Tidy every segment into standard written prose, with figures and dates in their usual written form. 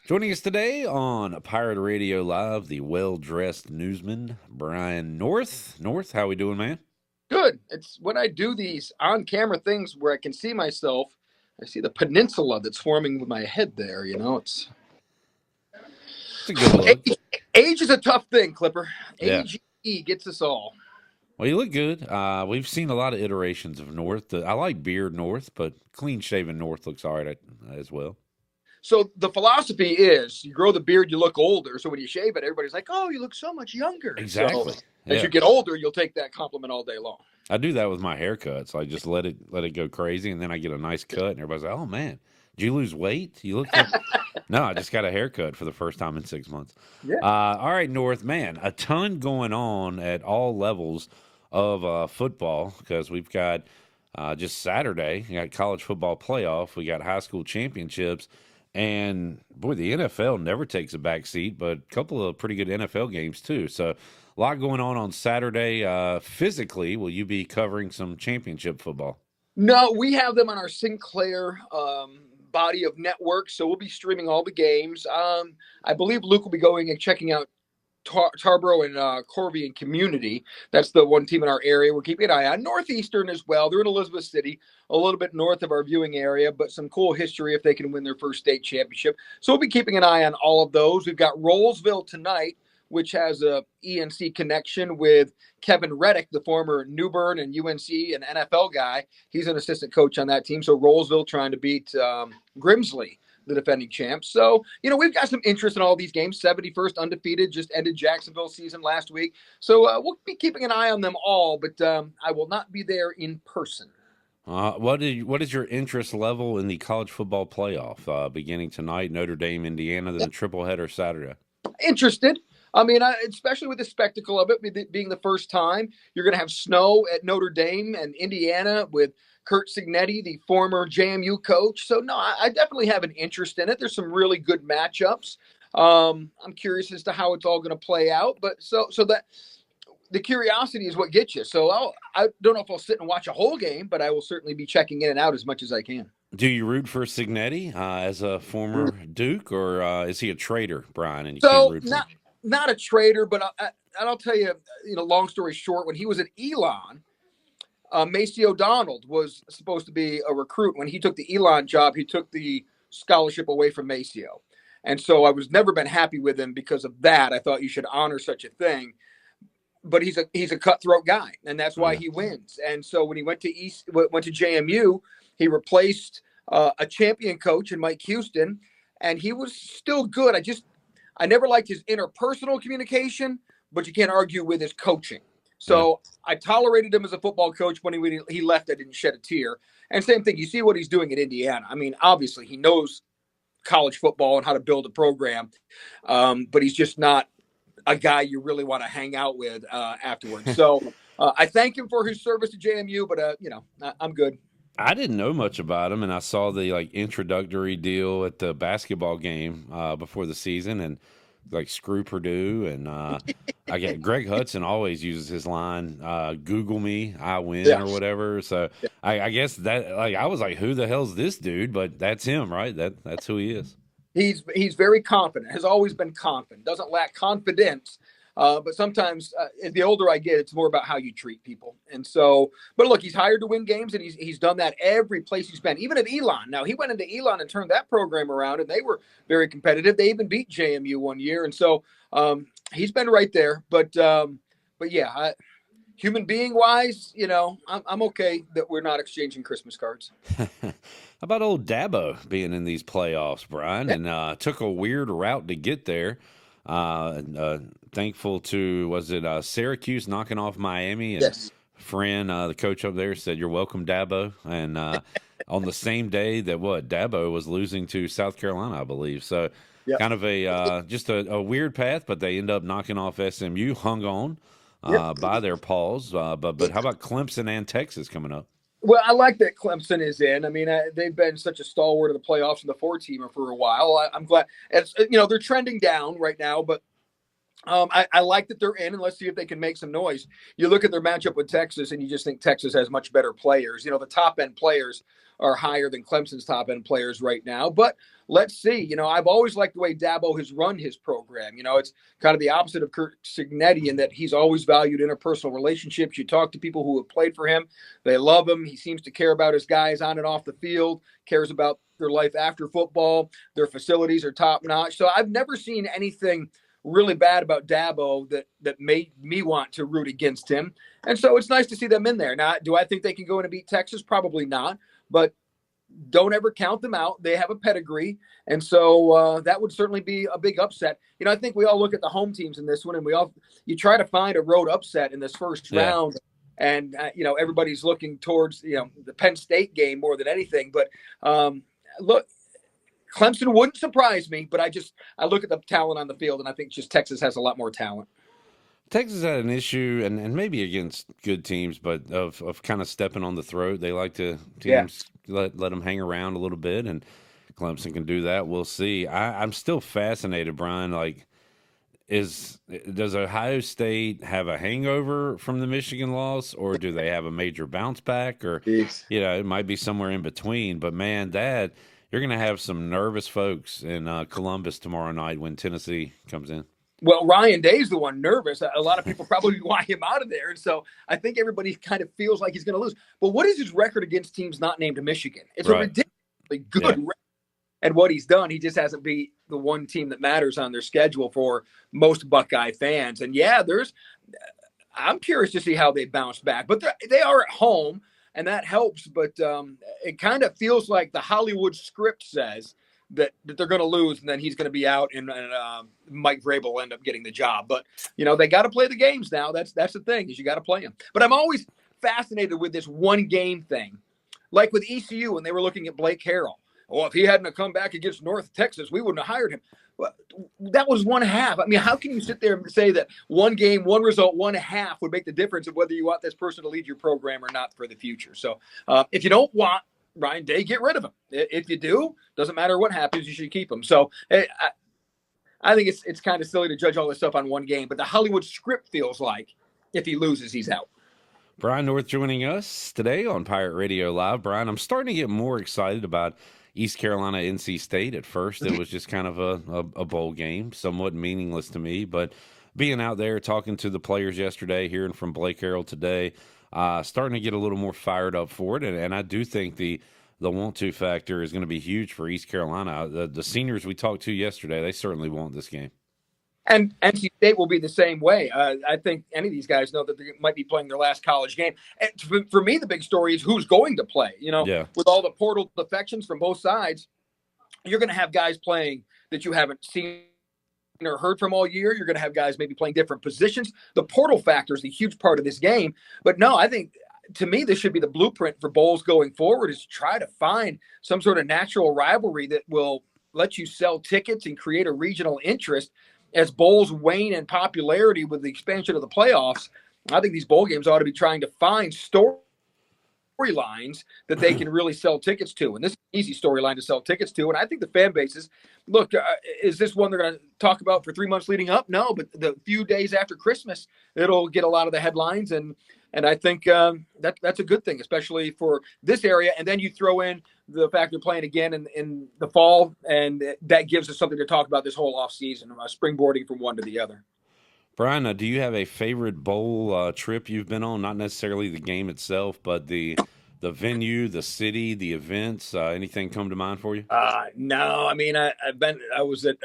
Joining us today on Pirate Radio Live, the well-dressed newsman, Brian North. North, how we doing, man? Good. It's when I do these on-camera things where I can see myself. I see the peninsula that's forming with my head there. It's It's a good look. age, age is a tough thing, Clipper. Yeah. Age gets us all. Well, you look good. We've seen a lot of iterations of North. I like beard North, but clean-shaven North looks all right as well. So the philosophy is, you grow the beard, you look older. So when you shave it, everybody's like, "Oh, you look so much younger." So Exactly. as Yeah. you get older, you'll take that compliment all day long. I do that with my haircuts. I just let it go crazy, and then I get a nice cut, and everybody's like, "Oh man, did you lose weight? You look like." No, I just got a haircut for the first time in 6 months. Yeah. All right, North, man, a ton going on at all levels of football because we've got just Saturday, you got college football playoff, we got high school championships, and boy, the NFL never takes a back seat, but a couple of pretty good NFL games too. So a lot going on Saturday. Physically, will you be covering some championship football? No, we have them on our Sinclair body of networks, so we'll be streaming all the games. I believe Luke will be going and checking out Tarboro and Corby and Community. That's the one team in our area we're keeping an eye on. Northeastern as well. They're in Elizabeth City, a little bit north of our viewing area, but some cool history if they can win their first state championship. So we'll be keeping an eye on all of those. We've got Rollsville tonight, which has a ENC connection with Kevin Reddick, the former New Bern and UNC and NFL guy. He's an assistant coach on that team. So Rollsville trying to beat Grimsley, the defending champs. So, we've got some interest in all these games. 71st undefeated, just ended Jacksonville season last week. So we'll be keeping an eye on them all, but I will not be there in person. What is your interest level in the college football playoff beginning tonight? Notre Dame, Indiana, then a triple header Saturday. Interested. I mean, especially with the spectacle of it being the first time. You're going to have snow at Notre Dame and Indiana with Kurt Signetti, the former JMU coach. So, no, I definitely have an interest in it. There's some really good matchups. I'm curious as to how it's all going to play out. But so that the curiosity is what gets you. So I don't know if I'll sit and watch a whole game, but I will certainly be checking in and out as much as I can. Do you root for Signetti as a former Duke, or is he a traitor, Brian? And you can't So root for him? not a traitor, but I'll tell you, long story short, when he was at Elon, Macy O'Donnell was supposed to be a recruit. When he took the Elon job, he took the scholarship away from Maceo. And so I was never been happy with him because of that. I thought you should honor such a thing. But he's a cutthroat guy, and that's why he wins. And so when he went to JMU, he replaced a champion coach in Mike Houston, and he was still good. I never liked his interpersonal communication, but you can't argue with his coaching. So I tolerated him as a football coach. When he left, I didn't shed a tear. And same thing, you see what he's doing at Indiana. I mean, obviously he knows college football and how to build a program, but he's just not a guy you really want to hang out with afterwards. So I thank him for his service to JMU, but I'm good. I didn't know much about him, and I saw the introductory deal at the basketball game before the season, and screw Purdue, and I get Greg Hudson always uses his line, "Google me, I win," or whatever. So Yeah. I guess that I was like, who the hell's this dude? But that's him, right? That's who he is. He's very confident, has always been confident, doesn't lack confidence. But sometimes the older I get, it's more about how you treat people. And so, but look, he's hired to win games, and he's done that every place he's been, even at Elon. Now, he went into Elon and turned that program around, and they were very competitive. They even beat JMU one year. And so he's been right there. But yeah, human being wise, I'm okay that we're not exchanging Christmas cards. How about old Dabo being in these playoffs, Brian, and took a weird route to get there. Thankful to, was it Syracuse knocking off Miami? And Yes. Friend, the coach up there, said, "You're welcome, Dabo." And on the same day that Dabo was losing to South Carolina, I believe. So kind of just a weird path, but they end up knocking off SMU, hung on by their paws. But how about Clemson and Texas coming up? Well, I like that Clemson is in. I mean, they've been such a stalwart of the playoffs and the four-teamer for a while. I'm glad. It's they're trending down right now, but I like that they're in, and let's see if they can make some noise. You look at their matchup with Texas, and you just think Texas has much better players. The top end players are higher than Clemson's top end players right now. But let's see. I've always liked the way Dabo has run his program. It's kind of the opposite of Kurt Cignetti in that he's always valued interpersonal relationships. You talk to people who have played for him, they love him. He seems to care about his guys on and off the field, cares about their life after football. Their facilities are top notch. So I've never seen anything really bad about Dabo that made me want to root against him. And so it's nice to see them in there. Now, do I think they can go in and beat Texas? Probably not, but don't ever count them out. They have a pedigree. And so that would certainly be a big upset. I think we all look at the home teams in this one, and you try to find a road upset in this first round. And, everybody's looking towards, the Penn State game more than anything. But look, Clemson wouldn't surprise me, but I look at the talent on the field, and I think just Texas has a lot more talent. Texas had an issue, and maybe against good teams, but of kind of stepping on the throat. They like to teams let them hang around a little bit, and Clemson can do that. We'll see. I'm still fascinated, Brian. Like, does Ohio State have a hangover from the Michigan loss, or do they have a major bounce back, or it might be somewhere in between? But man, you're going to have some nervous folks in Columbus tomorrow night when Tennessee comes in. Well, Ryan Day's the one nervous. A lot of people probably want him out of there. And so I think everybody kind of feels like he's going to lose. But what is his record against teams not named Michigan? It's a ridiculously good record. And what he's done, he just hasn't beat the one team that matters on their schedule for most Buckeye fans. And I'm curious to see how they bounce back. But they are at home, and that helps. But it kind of feels like the Hollywood script says that they're going to lose, and then he's going to be out, and Mike Vrabel will end up getting the job. But, they got to play the games now. That's the thing, is you got to play them. But I'm always fascinated with this one-game thing. Like with ECU when they were looking at Blake Harrell. Well, if he hadn't come back against North Texas, we wouldn't have hired him. Well, that was 1/2. I mean, how can you sit there and say that one game, one result, 1/2 would make the difference of whether you want this person to lead your program or not for the future? So if you don't want Ryan Day, get rid of him. If you do, doesn't matter what happens, you should keep him. So I think it's kind of silly to judge all this stuff on one game, but the Hollywood script feels like if he loses, he's out. Brian North joining us today on Pirate Radio Live. Brian, I'm starting to get more excited about East Carolina, NC State. At first, it was just kind of a bowl game, somewhat meaningless to me. But being out there, talking to the players yesterday, hearing from Blake Harrell today, starting to get a little more fired up for it. And I do think the want-to factor is going to be huge for East Carolina. The seniors we talked to yesterday, they certainly want this game. And NC State will be the same way. I think any of these guys know that they might be playing their last college game. And for me, the big story is who's going to play. With all the portal defections from both sides, you're going to have guys playing that you haven't seen or heard from all year. You're going to have guys maybe playing different positions. The portal factor is a huge part of this game. But no, I think, to me, this should be the blueprint for bowls going forward, is to try to find some sort of natural rivalry that will let you sell tickets and create a regional interest. As bowls wane in popularity with the expansion of the playoffs, I think these bowl games ought to be trying to find storylines that they can really sell tickets to. And this is an easy storyline to sell tickets to. And I think the fan bases, look, is this one they're going to talk about for 3 months leading up? No, but the few days after Christmas, it'll get a lot of the headlines. And I think that's a good thing, especially for this area. And then you throw in the fact they're playing again in the fall, and that gives us something to talk about this whole offseason, springboarding from one to the other. Brian, do you have a favorite bowl trip you've been on? Not necessarily the game itself, but the venue, the city, the events. Anything come to mind for you? No, I mean, I was at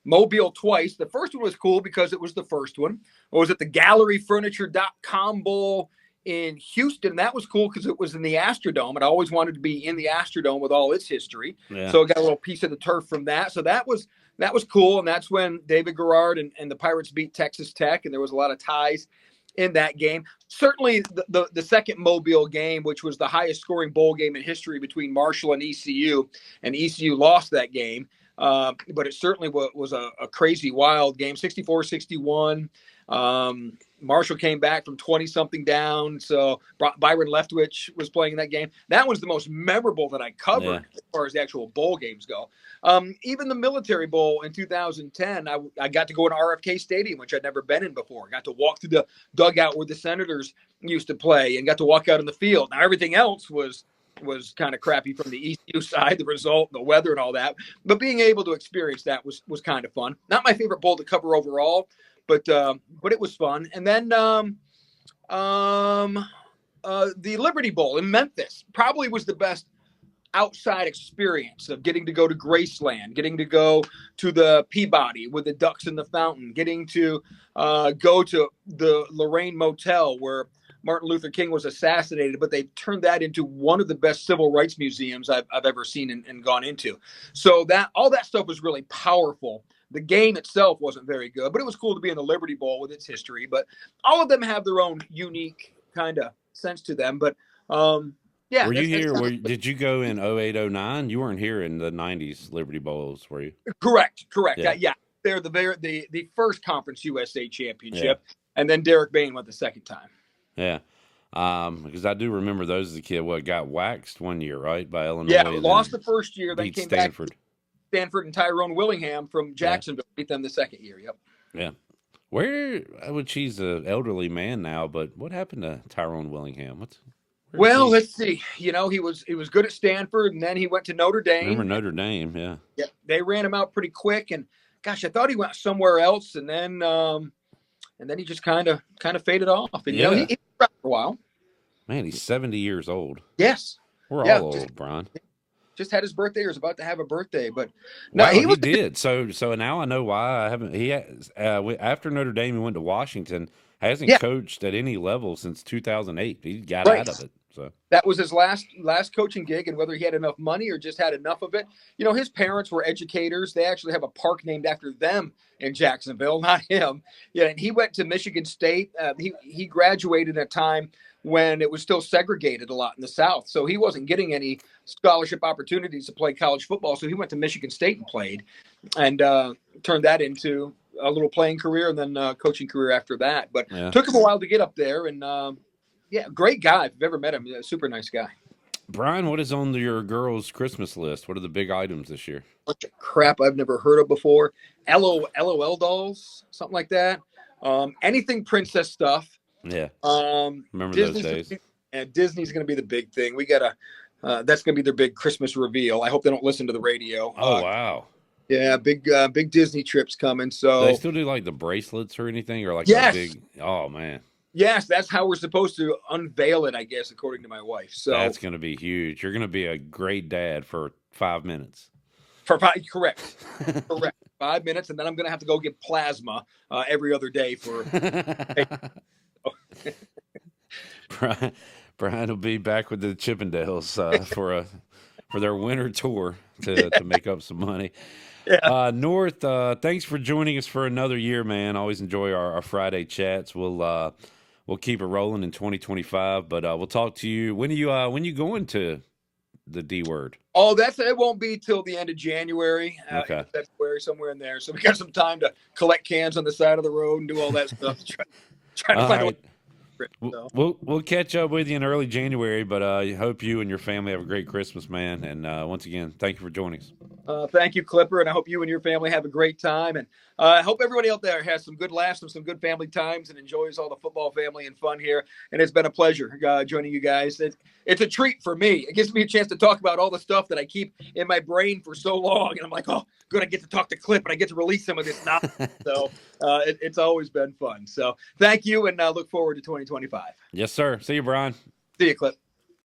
Mobile twice. The first one was cool because it was the first one. I was at the GalleryFurniture.com Bowl in Houston. That was cool because it was in the Astrodome, and I always wanted to be in the Astrodome with all its history. Yeah. So I got a little piece of the turf from that. So that was cool, and that's when David Garrard and the Pirates beat Texas Tech, and there was a lot of ties in that game. Certainly the second Mobile game, which was the highest scoring bowl game in history between Marshall and ECU lost that game. But it certainly was a crazy, wild game, 64-61. Marshall came back from 20-something down, so Byron Leftwich was playing in that game. That was the most memorable that I covered as far as the actual bowl games go. Even the Military Bowl in 2010, I got to go to RFK Stadium, which I'd never been in before. I got to walk through the dugout where the Senators used to play and got to walk out in the field. Now, everything else was kind of crappy from the ECU side, the result, the weather and all that. But being able to experience that was kind of fun. Not my favorite bowl to cover overall, but it was fun. And then the Liberty Bowl in Memphis probably was the best outside experience of getting to go to Graceland, getting to go to the Peabody with the ducks in the fountain, getting to go to the Lorraine Motel where Martin Luther King was assassinated, but they turned that into one of the best civil rights museums I've ever seen and gone into. So all that stuff was really powerful. The game itself wasn't very good, but it was cool to be in the Liberty Bowl with its history. But all of them have their own unique kind of sense to them. But yeah. Were you here? Did you go in 08, 09? You weren't here in the 90s Liberty Bowls, were you? Correct. Yeah. They're the first Conference USA championship, and then Derek Bain went the second time. Yeah. Because I do remember those as a kid. Got waxed one year, right, by Illinois? Yeah, lost the first year, then came Stanford. Back. Stanford and Tyrone Willingham from Jacksonville beat them the second year. Yep. Yeah. She's an elderly man now, but what happened to Tyrone Willingham? Let's see. He was good at Stanford, and then he went to Notre Dame. Remember Notre Dame? Yeah. Yeah. They ran him out pretty quick, and gosh, I thought he went somewhere else, and then he just kind of faded off. And he was around for a while. Man, he's 70 years old. Yes. We're all old, Brian. Just had his birthday or is about to have a birthday, but no, he did. So now I know why I haven't. He has, after Notre Dame, he went to Washington. Hasn't coached at any level since 2008. He got out of it. So that was his last coaching gig, and whether he had enough money or just had enough of it. His parents were educators. They actually have a park named after them in Jacksonville, not him. Yeah, and he went to Michigan State. He graduated at a time when it was still segregated a lot in the South. So he wasn't getting any scholarship opportunities to play college football. So he went to Michigan State and played and turned that into a little playing career and then coaching career after that. But took him a while to get up there. And great guy. If you've ever met him, super nice guy. Brian, what is on your girls' Christmas list? What are the big items this year? Bunch of crap I've never heard of before. LOL dolls, something like that. Anything princess stuff. Yeah. Remember Disney's those days. Disney's going to be the big thing. We got that's going to be their big Christmas reveal. I hope they don't listen to the radio. Oh, wow. Yeah, big Disney trips coming. So do they still do like the bracelets or anything, or like a big? Oh man. Yes, that's how we're supposed to unveil it, I guess, according to my wife. So that's going to be huge. You're going to be a great dad for 5 minutes. Correct. 5 minutes, and then I'm going to have to go get plasma every other day for. Brian will be back with the Chippendales for their winter tour to make up some money. Yeah. North, thanks for joining us for another year, man. Always enjoy our Friday chats. We'll keep it rolling in 2025, but we'll talk to you. When are you going to the D word? Oh, it won't be till the end of January. Okay. February, somewhere in there. So we got some time to collect cans on the side of the road and do all that stuff. Try to find a way. We'll catch up with you in early January, but I hope you and your family have a great Christmas, man. And once again, thank you for joining us. Thank you, Clipper, and I hope you and your family have a great time. And I hope everybody out there has some good laughs and some good family times and enjoys all the football family and fun here. And it's been a pleasure joining you guys. It's a treat for me. It gives me a chance to talk about all the stuff that I keep in my brain for so long. And I'm like, oh, good, I get to talk to Clip and I get to release some of this now. So it's always been fun. So thank you, and look forward to 2025. Yes, sir. See you, Brian. See you, Clip.